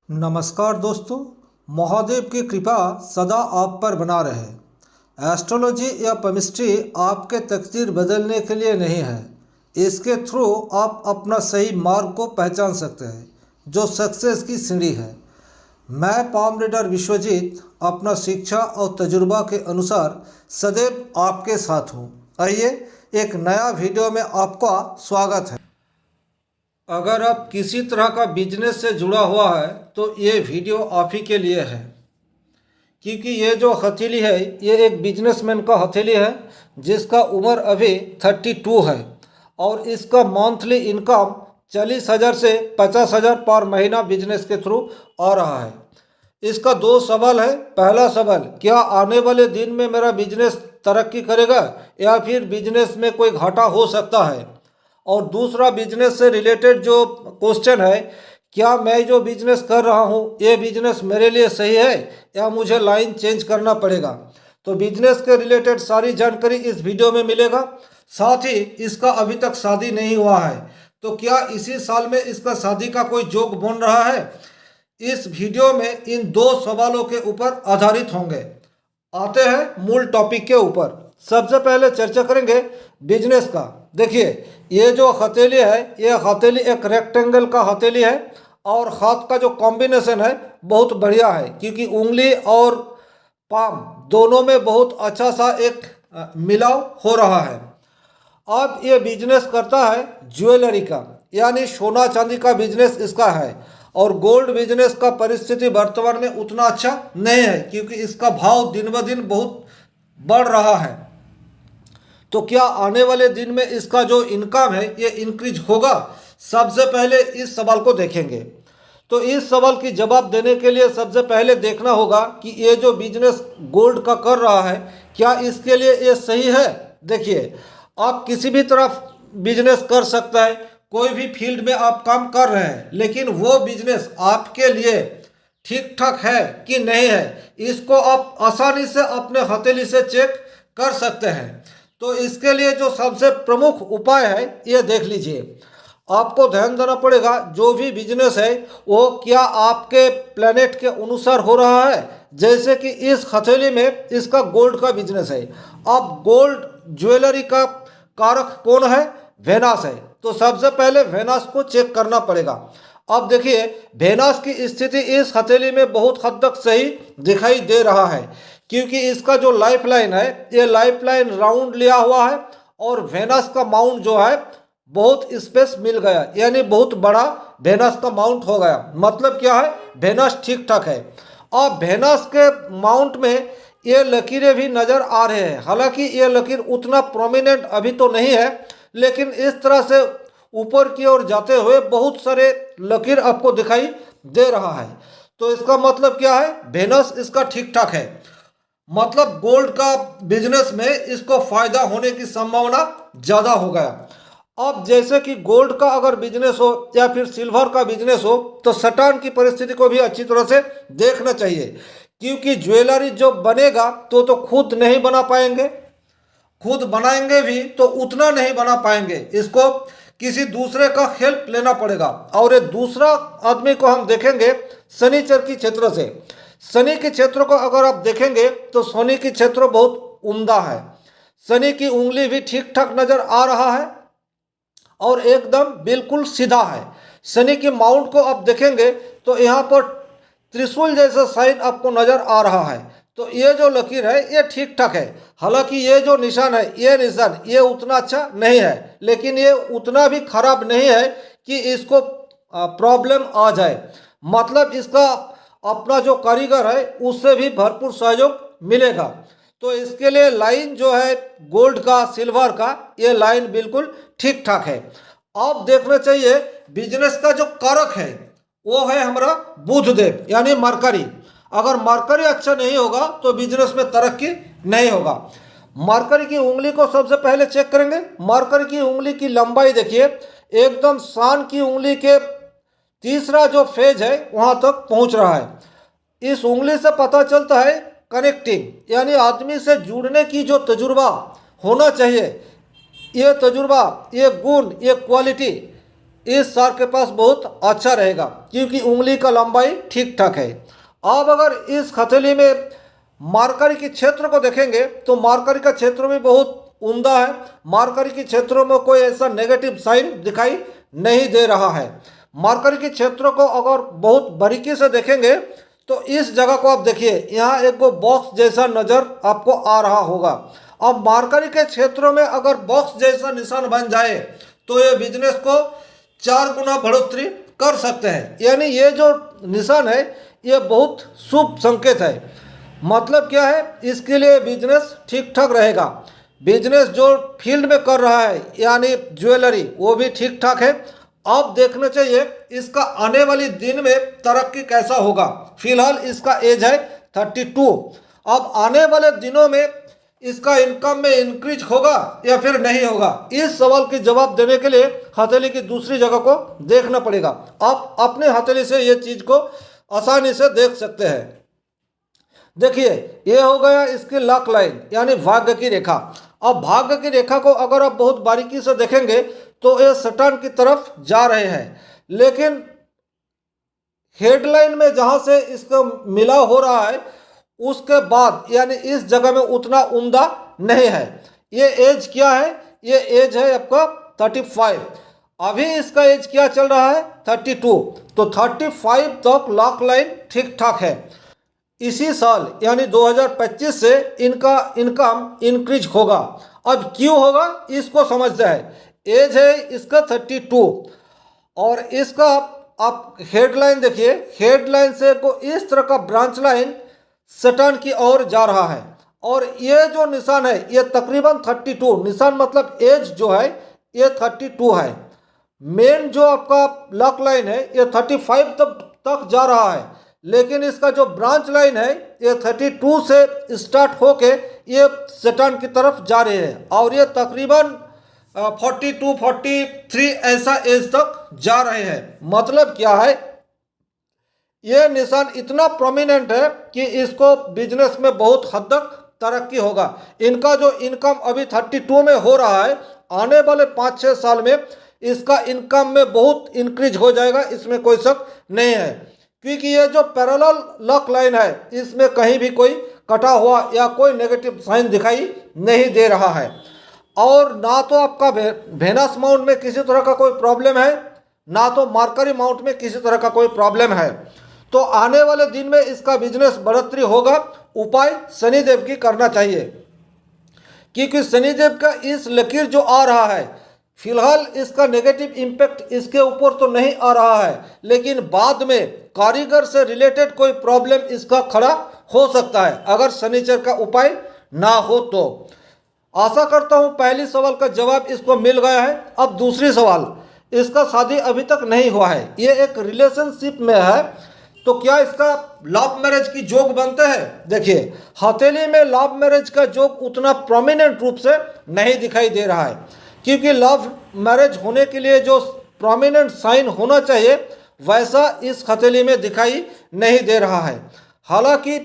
नमस्कार दोस्तों। महादेव की कृपा सदा आप पर बना रहे। एस्ट्रोलॉजी या केमिस्ट्री आपके तकदीर बदलने के लिए नहीं है। इसके थ्रू आप अपना सही मार्ग को पहचान सकते हैं, जो सक्सेस की सीढ़ी है। मैं पाम रीडर विश्वजीत अपना शिक्षा और तजुर्बा के अनुसार सदैव आपके साथ हूँ। आइए, एक नया वीडियो में आपका स्वागत है। अगर आप किसी तरह का बिजनेस से जुड़ा हुआ है तो ये वीडियो आप ही के लिए है, क्योंकि ये जो हथेली है ये एक बिजनेसमैन का हथेली है जिसका उम्र अभी 32 है और इसका मंथली इनकम 40,000 से 50,000 पर महीना बिजनेस के थ्रू आ रहा है। इसका दो सवाल है। पहला सवाल, क्या आने वाले दिन में मेरा बिजनेस तरक्की करेगा या फिर बिजनेस में कोई घाटा हो सकता है। और दूसरा, बिजनेस से रिलेटेड जो क्वेश्चन है, क्या मैं जो बिजनेस कर रहा हूँ ये बिजनेस मेरे लिए सही है या मुझे लाइन चेंज करना पड़ेगा। तो बिजनेस के रिलेटेड सारी जानकारी इस वीडियो में मिलेगा। साथ ही इसका अभी तक शादी नहीं हुआ है तो क्या इसी साल में इसका शादी का कोई जोग बन रहा है। इस वीडियो में इन दो सवालों के ऊपर आधारित होंगे। आते हैं मूल टॉपिक के ऊपर। सबसे पहले चर्चा करेंगे बिजनेस का। देखिए, ये जो हथेली है ये हथेली एक रेक्टेंगल का हथेली है और हाथ का जो कॉम्बिनेशन है बहुत बढ़िया है, क्योंकि उंगली और पाम दोनों में बहुत अच्छा सा एक मिलाव हो रहा है। अब ये बिजनेस करता है ज्वेलरी का, यानी सोना चांदी का बिजनेस इसका है। और गोल्ड बिजनेस का परिस्थिति वर्तमान में उतना अच्छा नहीं है, क्योंकि इसका भाव दिन ब दिन बहुत बढ़ रहा है। तो क्या आने वाले दिन में इसका जो इनकम है ये इंक्रीज होगा। सबसे पहले इस सवाल को देखेंगे। तो इस सवाल की जवाब देने के लिए सबसे पहले देखना होगा कि ये जो बिजनेस गोल्ड का कर रहा है क्या इसके लिए ये सही है। देखिए, आप किसी भी तरफ बिजनेस कर सकता है, कोई भी फील्ड में आप काम कर रहे हैं, लेकिन वो बिजनेस आपके लिए ठीक ठाक है कि नहीं है, इसको आप आसानी से अपने हथेली से चेक कर सकते हैं। तो इसके लिए जो सबसे प्रमुख उपाय है ये देख लीजिए। आपको ध्यान देना पड़ेगा, जो भी बिजनेस है वो क्या आपके प्लेनेट के अनुसार हो रहा है। जैसे कि इस हथेली में इसका गोल्ड का बिजनेस है। अब गोल्ड ज्वेलरी का कारक कौन है? वेनस है। तो सबसे पहले वेनस को चेक करना पड़ेगा। अब देखिए, वेनस की स्थिति इस हथेली में बहुत हद तक सही दिखाई दे रहा है, क्योंकि इसका जो लाइफ लाइन है ये लाइफ लाइन राउंड लिया हुआ है और वेनस का माउंट जो है बहुत स्पेस मिल गया, यानी बहुत बड़ा वेनस का माउंट हो गया। मतलब क्या है, वेनस ठीक ठाक है। अब वेनस के माउंट में ये लकीरें भी नज़र आ रहे हैं। हालांकि ये लकीर उतना प्रोमिनेंट अभी तो नहीं है, लेकिन इस तरह से ऊपर की ओर जाते हुए बहुत सारे लकीर आपको दिखाई दे रहा है। तो इसका मतलब क्या है, वेनस इसका ठीक ठाक है। मतलब गोल्ड का बिजनेस में इसको फायदा होने की संभावना ज़्यादा हो गया। अब जैसे कि गोल्ड का अगर बिजनेस हो या फिर सिल्वर का बिजनेस हो तो सटान की परिस्थिति को भी अच्छी तरह से देखना चाहिए, क्योंकि ज्वेलरी जो बनेगा तो खुद नहीं बना पाएंगे, खुद बनाएंगे भी तो उतना नहीं बना पाएंगे, इसको किसी दूसरे का हेल्प लेना पड़ेगा। और ये दूसरा आदमी को हम देखेंगे शनिचर की क्षेत्र से। शनि के क्षेत्र को अगर आप देखेंगे तो शनि की क्षेत्र बहुत उम्दा है। शनि की उंगली भी ठीक ठाक नजर आ रहा है और एकदम बिल्कुल सीधा है। शनि के माउंट को आप देखेंगे तो यहाँ पर त्रिशूल जैसा साइन आपको नजर आ रहा है। तो ये जो लकीर है ये ठीक ठाक है। हालांकि ये जो निशान है ये निशान ये उतना अच्छा नहीं है, लेकिन ये उतना भी खराब नहीं है कि इसको प्रॉब्लम आ जाए। मतलब इसका अपना जो कारीगर है उससे भी भरपूर सहयोग मिलेगा। तो इसके लिए लाइन जो है गोल्ड का सिल्वर का ये लाइन बिल्कुल ठीक ठाक है। अब देखना चाहिए बिजनेस का जो कारक है वो है हमारा बुध देव, यानी मरकरी। अगर मरकरी अच्छा नहीं होगा तो बिजनेस में तरक्की नहीं होगा। मरकरी की उंगली को सबसे पहले चेक करेंगे। मरकरी की उंगली की लंबाई देखिए, एकदम शान की उंगली के तीसरा जो फेज है वहां तक पहुंच रहा है। इस उंगली से पता चलता है कनेक्टिंग, यानी आदमी से जुड़ने की जो तजुर्बा होना चाहिए, ये तजुर्बा, ये गुण, ये क्वालिटी इस सार के पास बहुत अच्छा रहेगा क्योंकि उंगली का लंबाई ठीक ठाक है। अब अगर इस हथेली में मार्करी के क्षेत्र को देखेंगे तो मार्करी का क्षेत्र भी बहुत उम्दा है। मार्करी के क्षेत्रों में कोई ऐसा नेगेटिव साइन दिखाई नहीं दे रहा है। मार्करी के क्षेत्रों को अगर बहुत बारीकी से देखेंगे तो इस जगह को आप देखिए, यहाँ एक वो बॉक्स जैसा नज़र आपको आ रहा होगा। अब मार्करी के क्षेत्रों में अगर बॉक्स जैसा निशान बन जाए तो ये बिजनेस को 4 गुना बढ़ोतरी कर सकते हैं। यानी ये जो निशान है ये बहुत शुभ संकेत है। मतलब क्या है, इसके लिए बिजनेस ठीक ठाक रहेगा। बिजनेस जो फील्ड में कर रहा है यानी ज्वेलरी, वो भी ठीक ठाक है। अब देखना चाहिए इसका आने वाली दिन में तरक्की कैसा होगा। फिलहाल इसका एज है 32। अब आने वाले दिनों में इसका इनकम में इंक्रीज होगा या फिर नहीं होगा, इस सवाल के जवाब देने के लिए हथेली की दूसरी जगह को देखना पड़ेगा। आप अपने हथेली से ये चीज को आसानी से देख सकते हैं। देखिए, ये हो गया इसकी लक लाइन यानी भाग्य की रेखा। अब भाग्य की रेखा को अगर आप बहुत बारीकी से देखेंगे तो ये सटर्न की तरफ जा रहे हैं, लेकिन हेडलाइन में जहां से इसका मिलाव हो रहा है उसके बाद यानी इस जगह में उतना उम्दा नहीं है। ये एज क्या है, ये एज है आपका 35। अभी इसका एज क्या चल रहा है 32, तो 35 तक लॉक लाइन ठीक ठाक है। इसी साल यानी 2025 से इनका इनकम इंक्रीज होगा। अब क्यों होगा इसको समझते हैं। एज है इसका 32 और इसका आप हेडलाइन देखिए, हेडलाइन से को इस तरह का ब्रांच लाइन सटर्न की ओर जा रहा है और ये जो निशान है ये तकरीबन 32 निशान, मतलब एज जो है ये 32 है। मेन जो आपका लॉक लाइन है ये 35 तक जा रहा है, लेकिन इसका जो ब्रांच लाइन है ये 32 से स्टार्ट होके ये सटर्न की तरफ जा रही है और ये तकरीबन 42 43 ऐसा एज तक जा रहे हैं। मतलब क्या है, ये निशान इतना प्रोमिनेंट है कि इसको बिजनेस में बहुत हद तक तरक्की होगा। इनका जो इनकम अभी 32 में हो रहा है, आने वाले 5-6 साल में इसका इनकम में बहुत इंक्रीज हो जाएगा, इसमें कोई शक नहीं है। क्योंकि ये जो पैरेलल लॉक लाइन है इसमें कहीं भी कोई कटा हुआ या कोई नेगेटिव साइन दिखाई नहीं दे रहा है और ना तो आपका वेनस माउंट में किसी तरह का कोई प्रॉब्लम है, ना तो मार्करी माउंट में किसी तरह का कोई प्रॉब्लम है। तो आने वाले दिन में इसका बिजनेस बढ़ोतरी होगा। उपाय शनिदेव की करना चाहिए क्योंकि शनिदेव का इस लकीर जो आ रहा है, फिलहाल इसका नेगेटिव इम्पैक्ट इसके ऊपर तो नहीं आ रहा है, लेकिन बाद में कारीगर से रिलेटेड कोई प्रॉब्लम इसका खड़ा हो सकता है अगर शनिचर का उपाय ना हो तो। आशा करता हूं पहली सवाल का जवाब इसको मिल गया है। अब दूसरी सवाल, इसका शादी अभी तक नहीं हुआ है, ये एक रिलेशनशिप में है, तो क्या इसका लव मैरिज की जोग बनते हैं। देखिए, हथेली में लव मैरिज का जोग उतना प्रोमिनेंट रूप से नहीं दिखाई दे रहा है क्योंकि लव मैरिज होने के लिए जो प्रोमिनेंट साइन होना चाहिए वैसा इस हथेली में दिखाई नहीं दे रहा है। हालांकि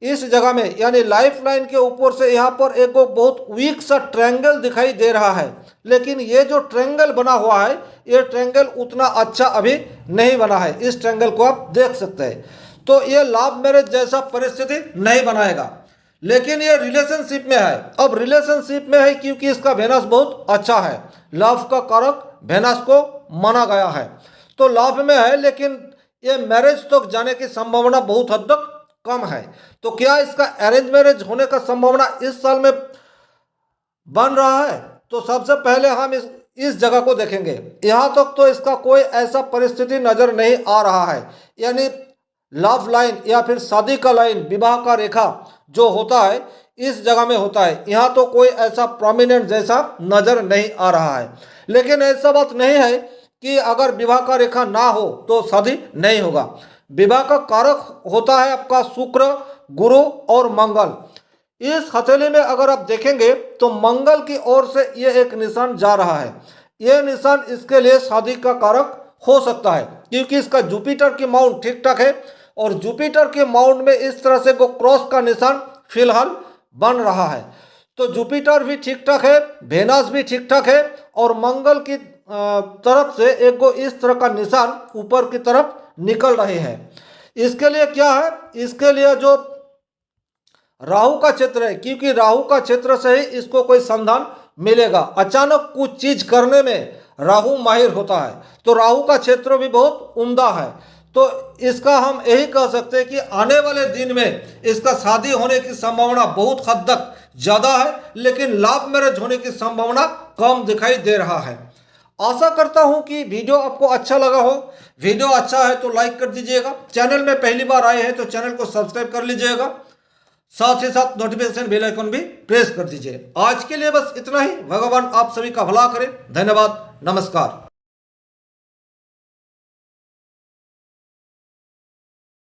इस जगह में यानी लाइफ लाइन के ऊपर से यहाँ पर एक बहुत वीक सा ट्रायंगल दिखाई दे रहा है, लेकिन ये जो ट्रायंगल बना हुआ है ये ट्रायंगल उतना अच्छा अभी नहीं बना है। इस ट्रायंगल को आप देख सकते हैं, तो ये लव मैरिज जैसा परिस्थिति नहीं बनाएगा, लेकिन ये रिलेशनशिप में है। अब रिलेशनशिप में है क्योंकि इसका वेनस बहुत अच्छा है, लव का कारक वेनस को माना गया है, तो लव में है, लेकिन ये मैरिज तक जाने की संभावना बहुत हद तक कम है। तो क्या इसका अरेंज मैरिज होने का संभावना इस साल में बन रहा है। तो सबसे पहले हम इस जगह को देखेंगे। यहाँ तक तो इसका कोई ऐसा परिस्थिति नजर नहीं आ रहा है, यानी लव लाइन या फिर शादी का लाइन, विवाह का रेखा जो होता है इस जगह में होता है। यहाँ तो कोई ऐसा प्रोमिनेंट जैसा नजर नहीं आ रहा है, लेकिन ऐसा बात नहीं है कि अगर विवाह का रेखा ना हो तो शादी नहीं होगा। विवाह का कारक होता है आपका शुक्र, गुरु और मंगल। इस हथेली में अगर आप देखेंगे तो मंगल की ओर से ये एक निशान जा रहा है। ये निशान इसके लिए शादी का कारक हो सकता है क्योंकि इसका जुपिटर की माउंट ठीक ठाक है और जुपिटर के माउंट में इस तरह से क्रॉस का निशान फिलहाल बन रहा है। तो जुपिटर भी ठीक ठाक है, वेनस भी ठीक ठाक है और मंगल की तरफ से एक को इस तरह का निशान ऊपर की तरफ निकल रहे हैं। इसके लिए क्या है, इसके लिए जो राहु का क्षेत्र है, क्योंकि राहु का क्षेत्र से ही इसको कोई समाधान मिलेगा। अचानक कुछ चीज करने में राहु माहिर होता है, तो राहु का क्षेत्र भी बहुत उम्दा है। तो इसका हम यही कह सकते हैं कि आने वाले दिन में इसका शादी होने की संभावना बहुत हद तक ज़्यादा है, लेकिन लाभ मैरिज होने की संभावना कम दिखाई दे रहा है। आशा करता हूं कि वीडियो आपको अच्छा लगा हो। वीडियो अच्छा है तो लाइक कर दीजिएगा। चैनल में पहली बार आए हैं तो चैनल को सब्सक्राइब कर लीजिएगा। साथ ही साथ नोटिफिकेशन बेल आइकन भी प्रेस कर दीजिए। आज के लिए बस इतना ही। भगवान आप सभी का भला करें। धन्यवाद। नमस्कार।